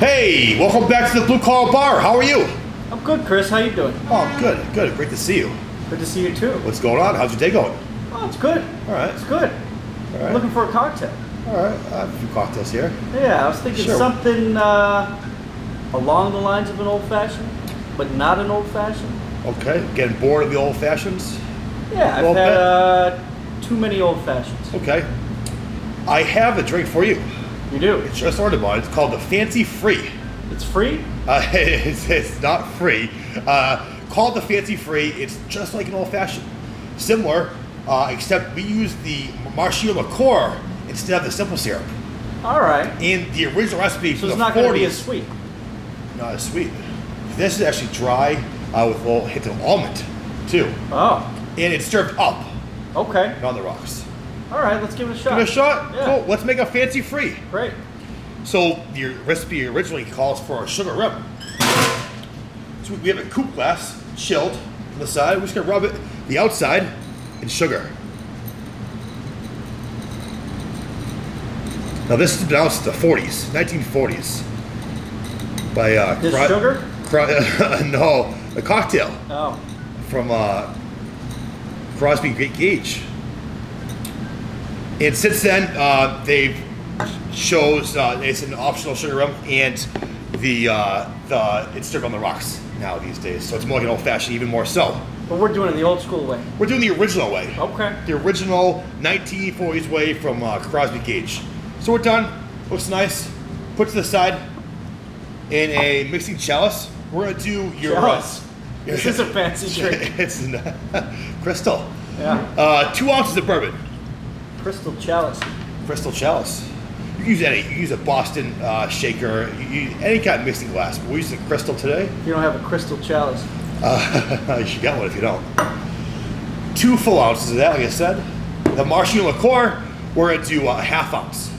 Hey, welcome back to the Blue Collar Bar. How are you? I'm good, Chris. How you doing? Oh, good, good. Great to see you. Good to see you too. What's going on? How's your day going? Oh, it's good. All right. It's good. All right. I'm looking for a cocktail. All right. I have a few cocktails here. Yeah, I was thinking something along the lines of an old-fashioned, but not an old-fashioned. Okay. Getting bored of the old fashions? Yeah, I've had too many old-fashions. Okay. I have a drink for you. You do? It's just ordered one. It's called the Fancy Free. It's free? It's not free. Called the Fancy Free. It's just like an old-fashioned. Similar, except we use the Maraschino Liqueur instead of the simple syrup. All right. And the original recipe so from the 40s. it's not going to be as sweet? Not as sweet. This is actually dry with a little hint of almond, too. Oh. And it's served up. Okay. On the rocks. All right, let's give it a shot. Give it a shot? Yeah. Cool. Let's make a Fancy Free. Great. So the recipe originally calls for a sugar rim. So we have a Coupe Glass, chilled on the side. We're just going to rub it the outside in sugar. Now this is pronounced the 40s, 1940s. By this sugar? No, a cocktail. Oh. From Crosby Gage. And since then, they've shows it's an optional sugar rum, and it's served on the rocks now these days. So it's more like an old fashioned, even more so. But we're doing it the old school way. We're doing the original way. Okay. The original 1940s way from Crosby Gage. So we're done. Looks nice. Put to the side in a mixing chalice. We're gonna do your chalice. This is a fancy drink. It's crystal. Yeah. 2 ounces of bourbon. Crystal chalice. Crystal chalice. You can use any. You can use a Boston shaker. You use any kind of mixing glass. But we're using crystal today. You don't have a crystal chalice. You should get one if you don't. 2 full ounces of that, like I said. The Maraschino Liqueur, we're going to do a half ounce.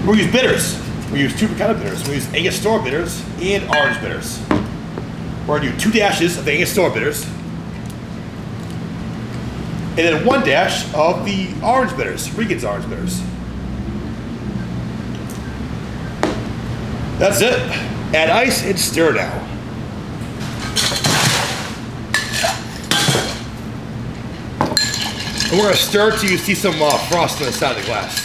We'll use bitters. We use 2 kind of bitters. We use Angostura Bitters and orange bitters. We're going to do 2 dashes of the Angostura Bitters. And then 1 dash of the orange bitters, Regan's orange bitters. That's it. Add ice and stir now. And we're going to stir till you see some frost on the side of the glass.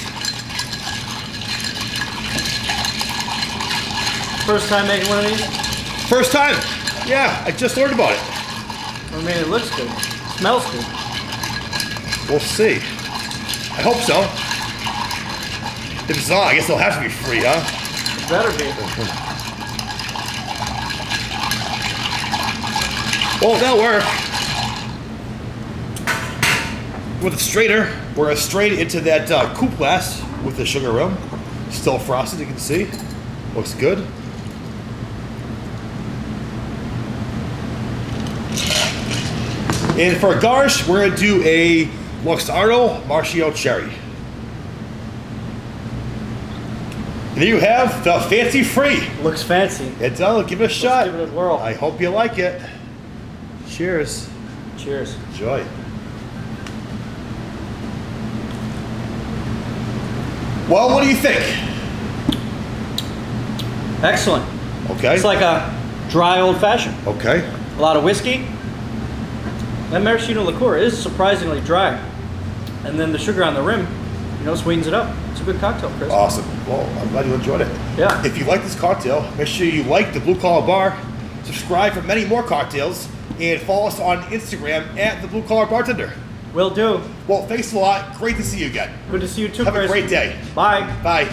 First time making one of these? First time. Yeah, I just learned about it. I mean, it looks good. It smells good. We'll see. I hope so. If it's not, I guess it'll have to be free, huh? It better be. Well, that'll work. With a strainer, we're going to strain it into that Coupe Glass with the sugar rum. Still frosted, you can see. Looks good. And for a garnish, we're going to do a Maraschino Cherry. And there you have the Fancy Free. Looks fancy. It does. Give it a shot. Give it a whirl. I hope you like it. Cheers. Cheers. Enjoy. Well, what do you think? Excellent. Okay. It's like a dry old fashioned. Okay. A lot of whiskey. That Maraschino Liqueur is surprisingly dry. And then the sugar on the rim, sweetens it up. It's a good cocktail, Chris. Awesome. Well, I'm glad you enjoyed it. Yeah. If you like this cocktail, make sure you like the Blue Collar Bar, subscribe for many more cocktails, and follow us on Instagram at the Blue Collar Bartender. Will do. Well, thanks a lot. Great to see you again. Good to see you too, Have Chris. a great day. Bye. Bye.